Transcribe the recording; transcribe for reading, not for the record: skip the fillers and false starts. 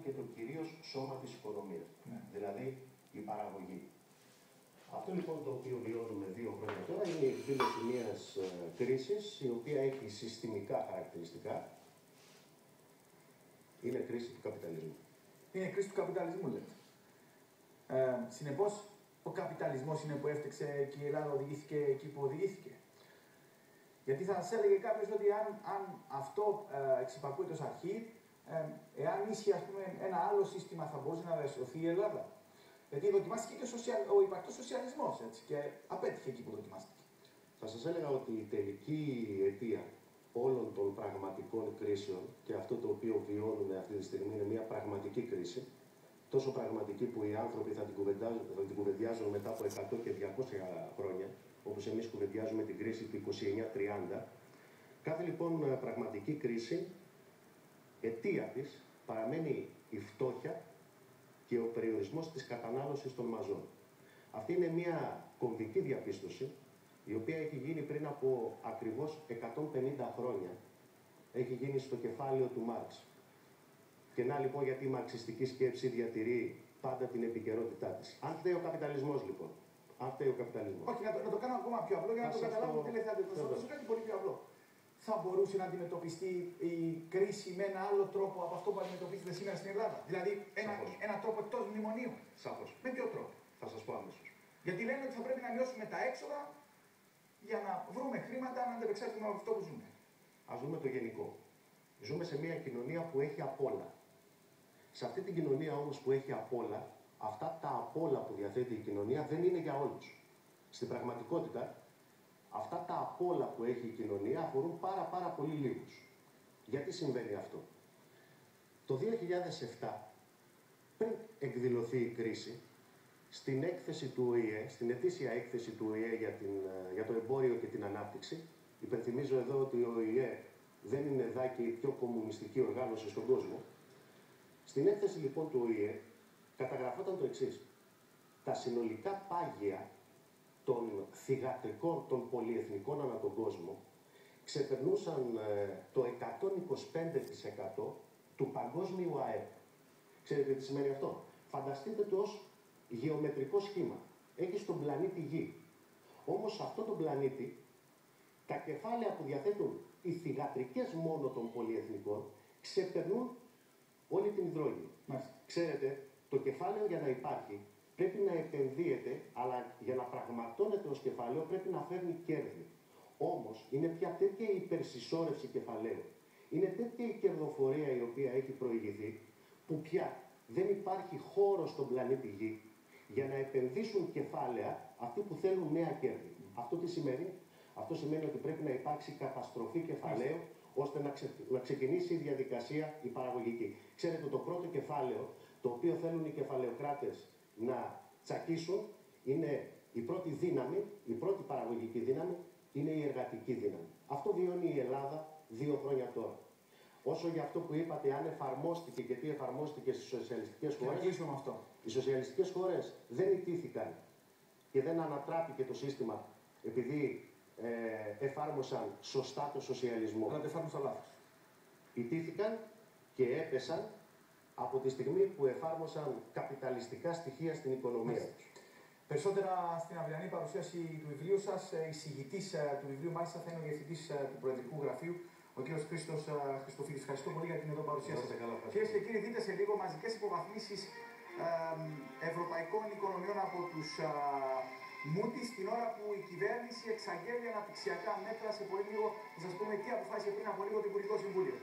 και το κυρίως σώμα της οικονομίας, δηλαδή η παραγωγή. Αυτό λοιπόν το οποίο βιώνουμε 2 χρόνια τώρα είναι η εκδήλωση μιας κρίσης η οποία έχει συστημικά χαρακτηριστικά. Είναι κρίση του καπιταλισμού. Είναι κρίση του καπιταλισμού, λέτε. Συνεπώς, ο καπιταλισμός είναι που έφτιαξε και η Ελλάδα οδηγήθηκε εκεί που οδηγήθηκε. Γιατί θα σας έλεγε κάποιος ότι αν αυτό εξυπακούεται ως αρχή, εάν ίσχυε ένα άλλο σύστημα θα μπορούσε να σωθεί η Ελλάδα. Γιατί δοκιμάστηκε και ο υπαρκτός σοσιαλισμός και απέτυχε εκεί που δοκιμάστηκε. Θα σας έλεγα ότι η τελική αιτία όλων των πραγματικών κρίσεων και αυτό το οποίο βιώνουμε αυτή τη στιγμή είναι μια πραγματική κρίση, τόσο πραγματική που οι άνθρωποι θα την κουβεντιάζουν μετά από 100 και 200 χρόνια, όπως εμείς κουβεντιάζουμε την κρίση του 29-30. Κάθε λοιπόν πραγματική κρίση, αιτία της παραμένει η φτώχεια και ο περιορισμός της κατανάλωσης των μαζών. Αυτή είναι μια κομβική διαπίστωση, η οποία έχει γίνει πριν από ακριβώς 150 χρόνια. Έχει γίνει στο κεφάλαιο του Μάρξ. Και να λοιπόν γιατί η μαρξιστική σκέψη διατηρεί πάντα την επικαιρότητά της. Αν φταίει ο καπιταλισμός λοιπόν. Αν φταίει ο καπιταλισμός. Όχι, να το κάνω ακόμα πιο απλό για να το καταλάβουμε τι λέτε. Θα το κάτι πολύ πιο απλό. Θα μπορούσε να αντιμετωπιστεί η κρίση με ένα άλλο τρόπο από αυτό που αντιμετωπίζεται σήμερα στην Ελλάδα. Δηλαδή ένα τρόπο εκτός μνημονίου. Σαφώς. Με ποιο τρόπο? Θα σας πω αμέσως. Γιατί λένε ότι θα πρέπει να μειώσουμε τα έξοδα για να βρούμε χρήματα να αντεπεξέλθουμε από αυτό που ζούμε. Ας δούμε το γενικό. Ζούμε σε μια κοινωνία που έχει απ' όλα. Σε αυτή την κοινωνία όμως που έχει απ' όλα, αυτά τα απ' όλα που διαθέτει η κοινωνία δεν είναι για όλους. Στην πραγματικότητα, αυτά τα απ' όλα που έχει η κοινωνία αφορούν πάρα πολύ λίγους. Γιατί συμβαίνει αυτό? Το 2007, πριν εκδηλωθεί η κρίση, στην έκθεση του ΟΗΕ, στην ετήσια έκθεση του ΟΗΕ για το εμπόριο και την ανάπτυξη, υπενθυμίζω εδώ ότι ο ΟΗΕ δεν είναι δά και η πιο κομμουνιστική οργάνωση στον κόσμο. Στην έκθεση λοιπόν του ΟΗΕ καταγραφόταν το εξής. Τα συνολικά πάγια των θυγατρικών των πολυεθνικών ανά τον κόσμο ξεπερνούσαν το 125% του παγκόσμιου ΑΕΠ. Ξέρετε τι σημαίνει αυτό? Φανταστείτε το ως γεωμετρικό σχήμα. Έχει τον πλανήτη Γη. Όμως σε αυτόν τον πλανήτη τα κεφάλαια που διαθέτουν οι θυγατρικές μόνο των πολυεθνικών ξεπερνούν όλη την υδρόγειο. Ξέρετε, το κεφάλαιο για να υπάρχει πρέπει να επενδύεται, αλλά για να πραγματώνεται ως κεφάλαιο πρέπει να φέρνει κέρδη. Όμως είναι πια τέτοια η υπερσυσσόρευση κεφαλαίου, είναι τέτοια η κερδοφορία η οποία έχει προηγηθεί, που πια δεν υπάρχει χώρο στον πλανήτη Γη για να επενδύσουν κεφάλαια αυτοί που θέλουν νέα κέρδη. Αυτό τι σημαίνει? Αυτό σημαίνει ότι πρέπει να υπάρξει καταστροφή κεφαλαίου ώστε να ξεκινήσει η διαδικασία η παραγωγική. Ξέρετε, το πρώτο κεφάλαιο το οποίο θέλουν οι κεφαλαιοκράτες να τσακίσουν είναι η πρώτη δύναμη, η πρώτη παραγωγική δύναμη είναι η εργατική δύναμη. Αυτό βιώνει η Ελλάδα 2 χρόνια τώρα. Όσο για αυτό που είπατε, αν εφαρμόστηκε και τι εφαρμόστηκε στις σοσιαλιστικές χώρες, οι σοσιαλιστικές χώρες δεν ιτήθηκαν και δεν ανατράπηκε το σύστημα επειδή εφάρμοσαν σωστά το σοσιαλισμό. Αλλά το εφάρμοσαν λάθος. Ιτήθηκαν και έπεσαν από τη στιγμή που εφάρμοσαν καπιταλιστικά στοιχεία στην οικονομία τους. Περισσότερα στην αυριανή παρουσίαση του βιβλίου σας, εισηγητής του βιβλίου μάλιστα θα είναι ο διευθυντής του Προεδρικού Γραφείου, ο κ. Χρήστος Χριστοφίδης. Ευχαριστώ πολύ για την εδώ παρουσία σας. Κυρίες και κύριοι, δείτε σε λίγο μαζικές υποβαθμίσεις ευρωπαϊκών οικονομιών από τους Moody's, την ώρα που η κυβέρνηση εξαγγέλει αναπτυξιακά μέτρα. Σε πολύ λίγο θα σας πούμε τι αποφάσισε πριν από λίγο το Υπουργικό Συμβούλιο.